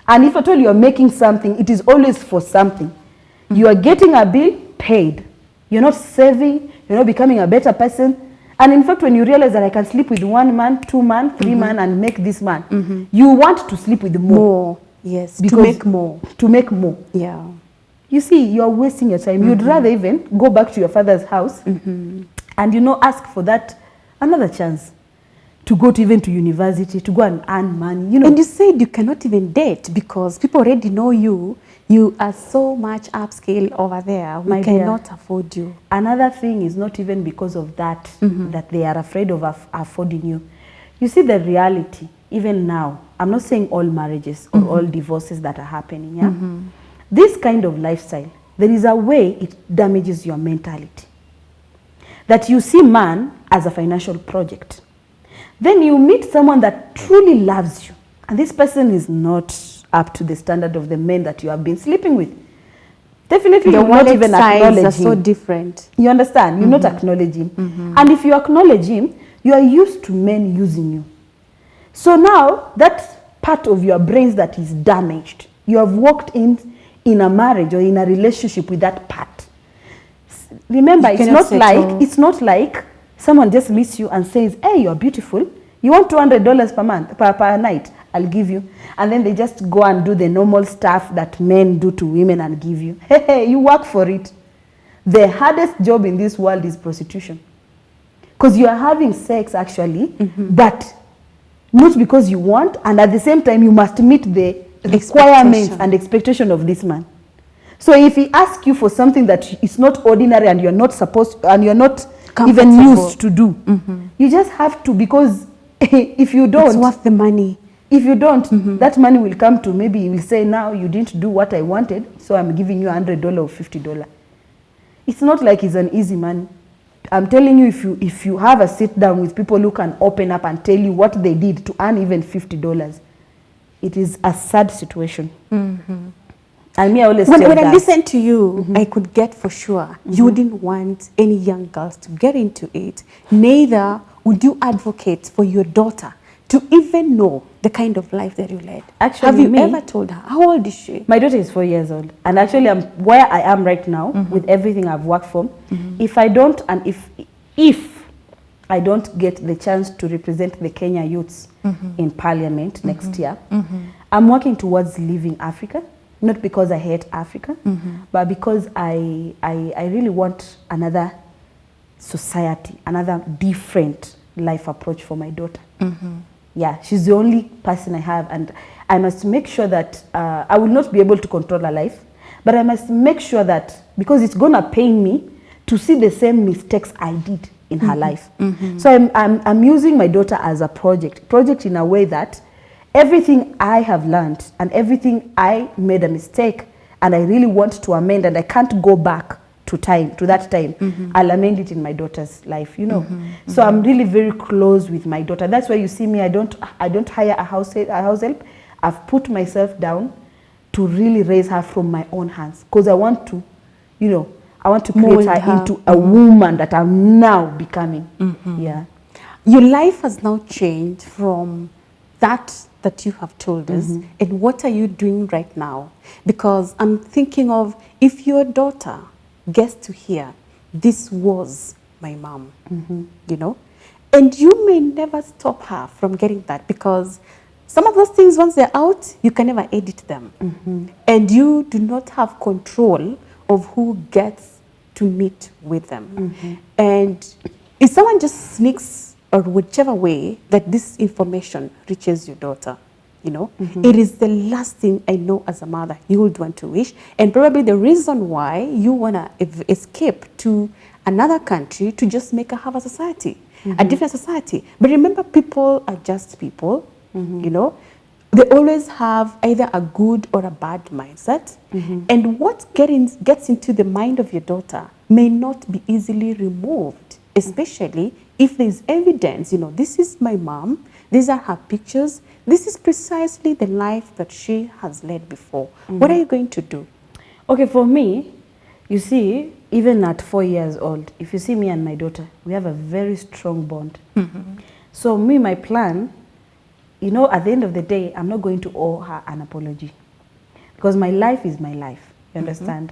And if at all you are making something, it is always for something. You are getting a bill, paid. You're not saving, you're not becoming a better person. And in fact, when you realize that I can sleep with 1 man, 2 man, 3 man and make this man, you want to sleep with more. Yes, to make more. To make more. Yeah. You see, you're wasting your time. You'd rather even go back to your father's house and, you know, ask for that another chance to go to even to university, to go and earn money. You know. And you said you cannot even date because people already know you. You are so much upscale over there. We cannot afford you. Another thing is not even because of that, that they are afraid of affording you. You see the reality, even now, I'm not saying all marriages or all divorces that are happening, yeah? This kind of lifestyle, there is a way it damages your mentality. That you see man as a financial project. Then you meet someone that truly loves you. And this person is not up to the standard of the men that you have been sleeping with. Definitely, you're not even acknowledging. Are so different. You understand? You're not acknowledging him. And if you acknowledge him, you are used to men using you. So now, that part of your brains that is damaged, you have walked in a marriage or in a relationship with that part. Remember, it's not like someone just meets you and says, hey, you're beautiful. You want $200 per month, per night, I'll give you. And then they just go and do the normal stuff that men do to women and give you. Hey, you work for it. The hardest job in this world is prostitution. Because you are having sex actually, but not because you want, and at the same time you must meet the requirements and expectation of this man. So if he asks you for something that is not ordinary and you're not supposed, and you're not even Comfortable. used to do, you just have to, because if you don't, It's worth the money. if you don't, that money will come to, maybe you will say, now you didn't do what I wanted, so I'm giving you $100 or $50. It's not like it's an easy money. I'm telling you, if you have a sit down with people who can open up and tell you what they did to earn even $50, it is a sad situation. And me, I always When tell I that. listen to you, I could get for sure you wouldn't want any young girls to get into it. Neither would you advocate for your daughter to even know the kind of life that you led. Actually, have you me- ever told her? How old is she? My daughter is 4 years old, and actually, I'm where I am right now with everything I've worked for. If I don't, and if I don't get the chance to represent the Kenya youths in Parliament next year, I'm working towards leaving Africa. Not because I hate Africa, but because I really want another society, another different life approach for my daughter. Yeah, she's the only person I have, and I must make sure that I will not be able to control her life, but I must make sure that, because it's gonna pain me to see the same mistakes I did in her life. So I'm using my daughter as a project in a way that everything I have learned and everything I made a mistake and I really want to amend, and I can't go back to that time, I'll amend it in my daughter's life, you know. So I'm really very close with my daughter. That's why you see me, I don't hire a house help. I've put myself down to really raise her from my own hands, because I want to, you know, I want to create Mold her her. into a woman that I'm now becoming. Yeah. Your life has now changed from that you have told us, and what are you doing right now? Because I'm thinking of, if your daughter gets to hear, this was my mom, you know, and you may never stop her from getting that, because some of those things, once they're out, you can never edit them, and you do not have control of who gets to meet with them. And if someone just sneaks, or whichever way that this information reaches your daughter, you know, it is the last thing I know as a mother you would want to wish, and probably the reason why you want to escape to another country to just make her have a society, a different society. But remember, people are just people, you know. They always have either a good or a bad mindset, and what gets into the mind of your daughter may not be easily removed, especially if there's evidence, you know, this is my mom, these are her pictures, this is precisely the life that she has led before. What are you going to do? Okay, for me, you see, even at 4 years old, if you see me and my daughter, we have a very strong bond. So me, my plan, you know, at the end of the day, I'm not going to owe her an apology, because my life is my life, you understand?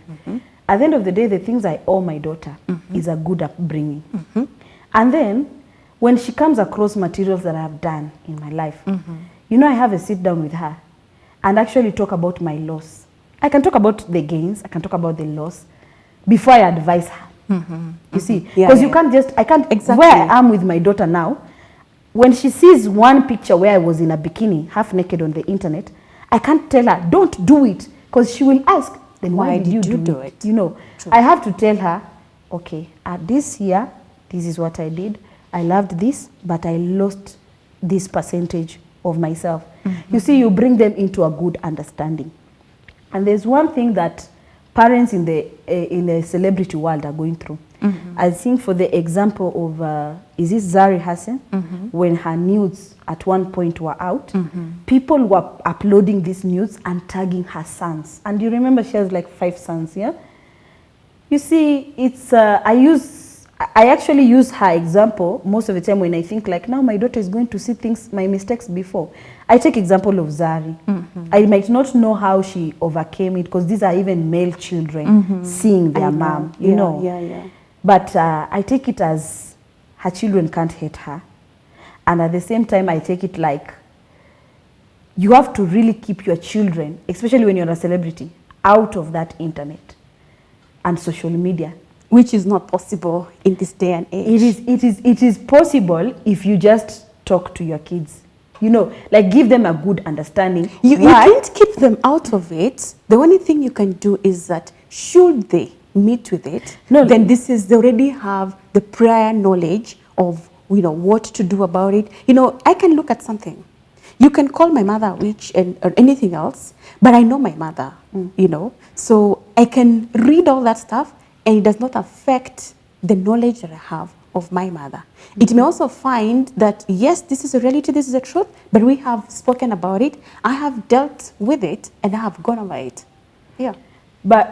At the end of the day, the things I owe my daughter is a good upbringing. And then, when she comes across materials that I have done in my life, you know, I have a sit down with her and actually talk about my loss. I can talk about the gains, I can talk about the loss before I advise her. You see, because you can't just, I can't, Exactly. where I am with my daughter now, when she sees one picture where I was in a bikini, half naked on the internet, I can't tell her, don't do it, because she will ask, then why did you do it? You know, I have to tell her, okay, at this year, this is what I did. I loved this, but I lost this percentage of myself. You see, you bring them into a good understanding. And there's one thing that parents in the celebrity world are going through. I think, for the example of, is it Zari Hassan? When her nudes at one point were out, people were uploading these nudes and tagging her sons. And you remember she has like 5 sons, yeah? You see, it's, I actually use her example most of the time when I think like, now my daughter is going to see things, my mistakes before. I take example of Zari. I might not know how she overcame it, because these are even male children seeing their mom, you know. But I take it as her children can't hate her. And at the same time, I take it like, you have to really keep your children, especially when you're a celebrity, out of that internet and social media. Which is not possible in this day and age. It is possible if you just talk to your kids. You know, like, give them a good understanding. You can't keep them out of it. The only thing you can do is that should they meet with it, No, then this is, they already have the prior knowledge of, you know, what to do about it. You know, I can look at something. You can call my mother a witch or anything else, but I know my mother, you know. So I can read all that stuff and it does not affect the knowledge that I have of my mother. It may also find that, yes, this is a reality, this is a truth, but we have spoken about it. I have dealt with it and I have gone over it. Yeah. But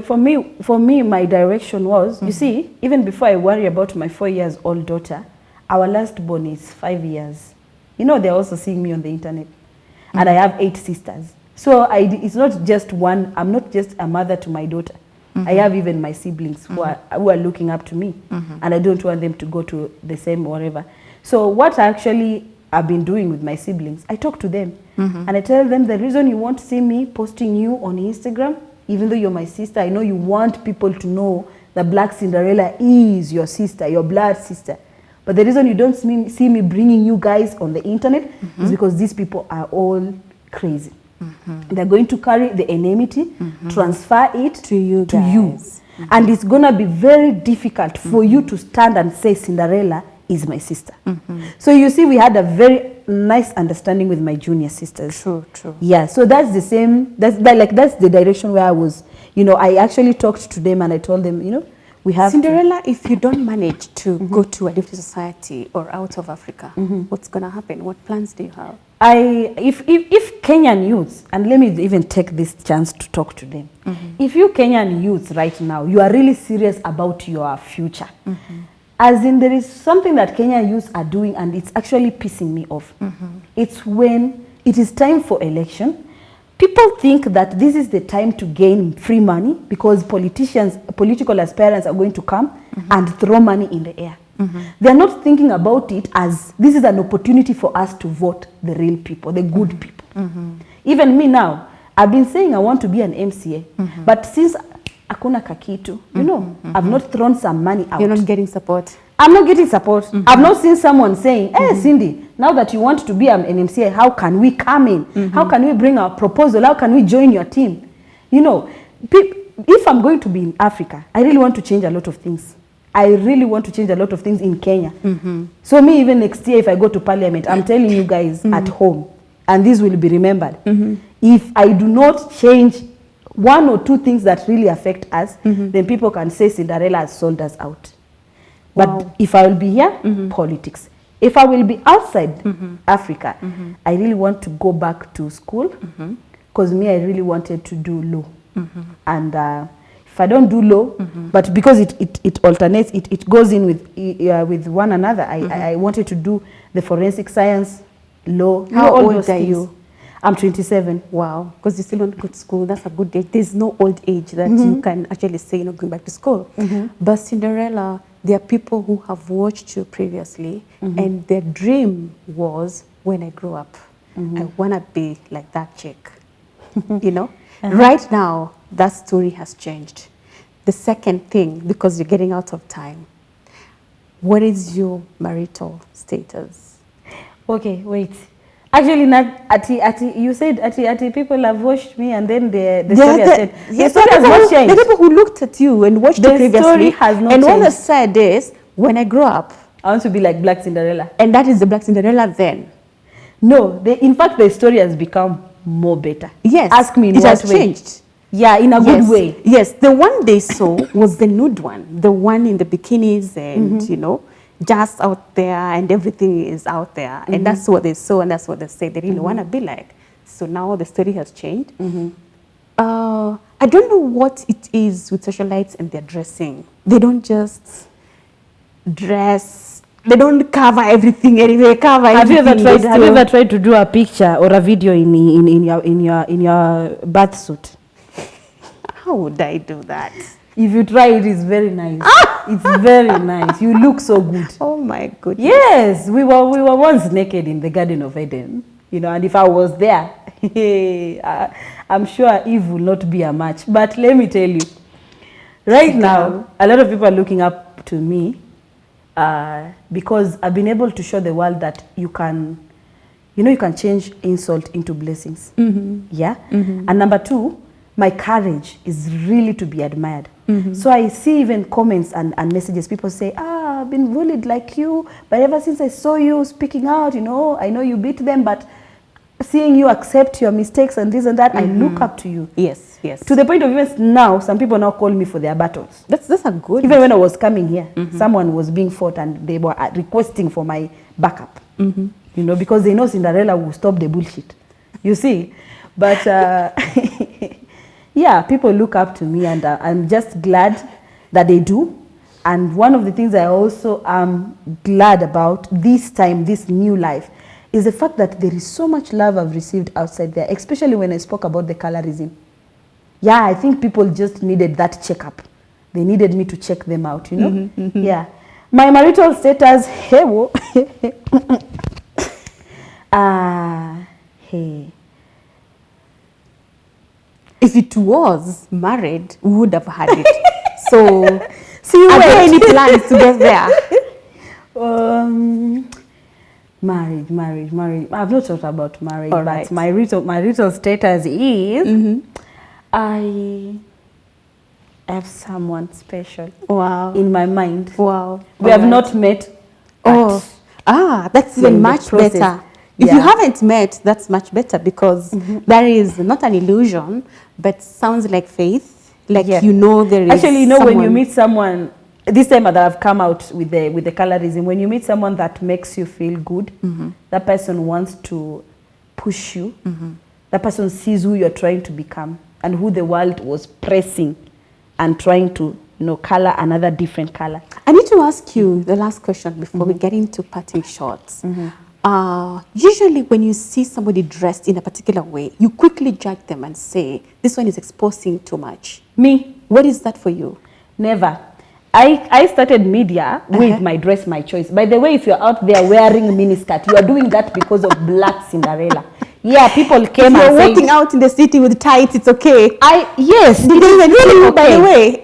for me, my direction was, you see, even before I worry about my 4-year-old daughter, our last born is 5 years. You know, they're also seeing me on the internet. And I have 8 sisters. So it's not just one, I'm not just a mother to my daughter. I have even my siblings who are looking up to me. And I don't want them to go to the same whatever. So what actually I've been doing with my siblings, I talk to them. And I tell them, the reason you won't see me posting you on Instagram, even though you're my sister, I know you want people to know that Black Cinderella is your sister, your blood sister. But the reason you don't see me bringing you guys on the internet is because these people are all crazy. They're going to carry the enmity, transfer it to you. And it's going to be very difficult for you to stand and say Cinderella is my sister. So you see, we had a very nice understanding with my junior sisters. True. Yeah, so that's the same, that's the direction where I was, you know, I actually talked to them and I told them, you know, we have Cinderella, if you don't manage to go to a different society or out of Africa, what's going to happen? What plans do you have? If Kenyan youths, and let me even take this chance to talk to them, if you Kenyan youths right now, you are really serious about your future, as in there is something that Kenyan youths are doing and it's actually pissing me off. It's when it is time for election, people think that this is the time to gain free money because political aspirants are going to come and throw money in the air. They're not thinking about it as this is an opportunity for us to vote the real people, the good people. Even me now, I've been saying I want to be an MCA, but since akuna kakitu, you know, I've not thrown some money out. You're not getting support. I'm not getting support. I've not seen someone saying, hey, Cindy, now that you want to be an MCA, how can we come in? How can we bring our proposal? How can we join your team? You know, if I'm going to be in Africa, I really want to change a lot of things. I really want to change a lot of things in Kenya. So me, even next year, if I go to parliament, I'm telling you guys at home, and this will be remembered. If I do not change 1 or 2 things that really affect us, then people can say Cinderella has sold us out. But if I will be here, politics. If I will be outside Africa, I really want to go back to school because me, I really wanted to do law. And if I don't do law, but because it alternates, it goes in with one another, I wanted to do the forensic science, law. How old are you? I'm 27. Wow, because you still want to go to school. That's a good age. There's no old age that you can actually say, you know, going back to school. But Cinderella, there are people who have watched you previously, and their dream was, when I grow up, I want to be like that chick. You know? Right now, that story has changed. The second thing, because you're getting out of time, what is your marital status? Okay, wait. Actually, not Ati. You said Ati. People have watched me, and then the story has said. Yes, the story has not changed. The people who looked at you and watched you previously, story has not and changed. what they said is, when I grow up, I want to be like Black Cinderella. And that is the Black Cinderella then. No, in fact, the story has become more better. Yes, ask me in it what has way. changed. Yeah, in a good way. Yes, the one they saw was the nude one, the one in the bikinis and you know, just out there, and everything is out there, and that's what they saw, and that's what they said they really want to be like. So now the story has changed. I don't know what it is with socialites and their dressing. They don't just dress. They don't cover everything anyway. Have you ever tried to do a picture or a video in your bath suit? How would I do that? If you try it, it's very nice. It's very nice. You look so good. Oh my goodness. Yes, we were once naked in the Garden of Eden, you know, and if I was there, I'm sure Eve will not be a match. But let me tell you, right now, a lot of people are looking up to me because I've been able to show the world that you can change insult into blessings. Yeah. And number 2, my courage is really to be admired. So I see even comments and messages, people say, I've been bullied like you, but ever since I saw you speaking out, you know, I know you beat them, but seeing you accept your mistakes and this and that, I look up to you. Yes, yes. To the point of even now, some people now call me for their battles. That's a good. Even when I was coming here, someone was being fought and they were requesting for my backup. You know, because they know Cinderella will stop the bullshit. You see? But yeah, people look up to me, and I'm just glad that they do. And one of the things I also am glad about this time, this new life, is the fact that there is so much love I've received outside there, especially when I spoke about the colorism. Yeah, I think people just needed that checkup. They needed me to check them out, you know? Yeah. My marital status, hey, whoa. Hey. If it was married, we would have had it. So, See, are there any plans to get there? Married. I've not thought about marriage, All but right. my marital status is I have someone special Wow. in my mind. Wow. We have not met. Oh, that's we're in even the much process. better. If you haven't met, that's much better, because there is not an illusion, but sounds like faith. Like, Yeah. you know, there is Actually, you know, when you someone- meet someone, this time that I've come out with the colorism, when you meet someone that makes you feel good, that person wants to push you, that person sees who you're trying to become and who the world was pressing and trying to, you know, color another different color. I need to ask you the last question before we get into parting shots. Usually when you see somebody dressed in a particular way, you quickly judge them and say, this one is exposing too much. Me, What is that for you? never. I started media with my dress, my choice. By the way, if you're out there wearing miniskirt, you are doing that because of Black Cinderella. Yeah, people came If and you're said, walking out in the city with tights, it's okay. yes, Did you even really feel, by the way?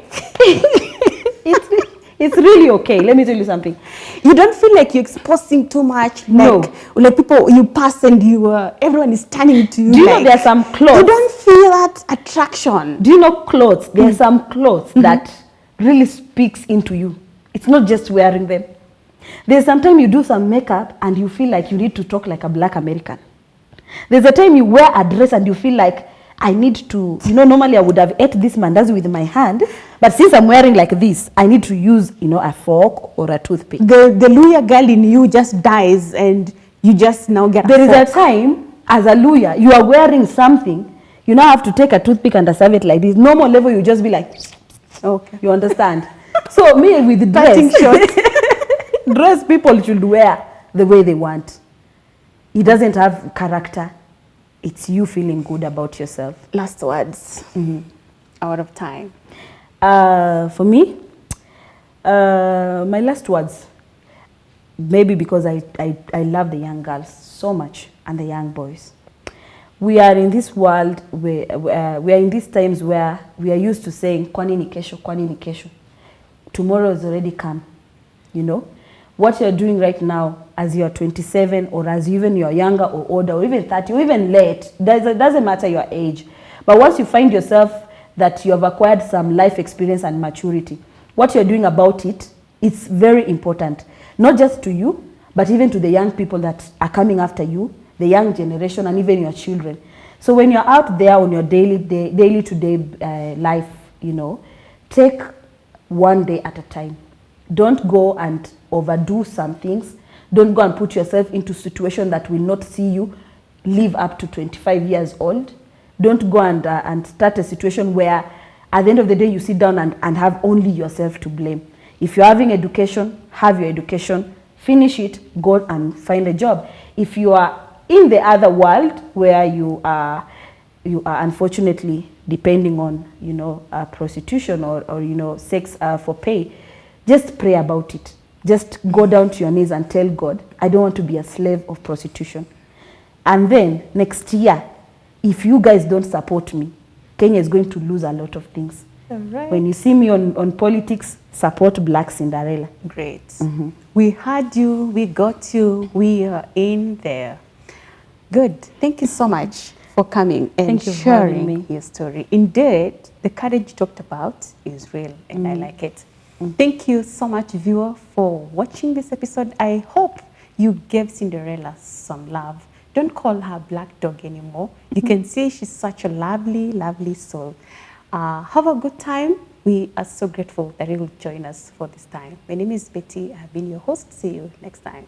It's really okay. Let me tell you something. You don't feel like you're exposing too much? No. Like people, you pass and everyone is turning to you. Do you know like, there are some clothes? You don't feel that attraction. Do you know clothes? There are some clothes that really speaks into you. It's not just wearing them. There's sometimes you do some makeup and you feel like you need to talk like a Black American. There's a time you wear a dress and you feel like I need to, you know, normally I would have ate this mandazi with my hand, but since I'm wearing like this, I need to use, you know, a fork or a toothpick. The Luya girl in you just dies and you just now get There is a fork. time, as a Luya, you are wearing something, you now have to take a toothpick and serve it like this. Normal level, you just be like, Okay. you understand? So me with Parting dress, dress people should wear the way they want. It doesn't have character. It's you feeling good about yourself. Last words. Out of time. For me, my last words, maybe because I love the young girls so much and the young boys. We are in this world where we are in these times where we are used to saying kwani ni kesho. Tomorrow has already come. You know what you're doing right now, as you're 27 or as even you're younger or older or even 30 or even late, doesn't matter your age. But once you find yourself that you have acquired some life experience and maturity, what you're doing about it, it's very important, not just to you, but even to the young people that are coming after you, the young generation, and even your children. So when you're out there on your daily to day life, you know, take one day at a time. Don't go and overdo some things. Don't go and put yourself into a situation that will not see you live up to 25 years old. Don't go and start a situation where at the end of the day you sit down and have only yourself to blame. If you're having education, have your education, finish it, go and find a job. If you are in the other world where you are unfortunately depending on, you know, prostitution or you know, sex for pay, just pray about it. Just go down to your knees and tell God, I don't want to be a slave of prostitution. And then next year, if you guys don't support me, Kenya is going to lose a lot of things. All right. When you see me on politics, support Black Cinderella. Great. We heard you, we got you, we are in there. Good. Thank you so much. for coming and Thank you for having sharing me. your story. Indeed, the courage you talked about is real, and I like it. Thank you so much, viewer, for watching this episode. I hope you gave Cinderella some love. Don't call her black dog anymore. You can see she's such a lovely, lovely soul. Have a good time. We are so grateful that you will join us for this time. My name is Betty. I've been your host. See you next time.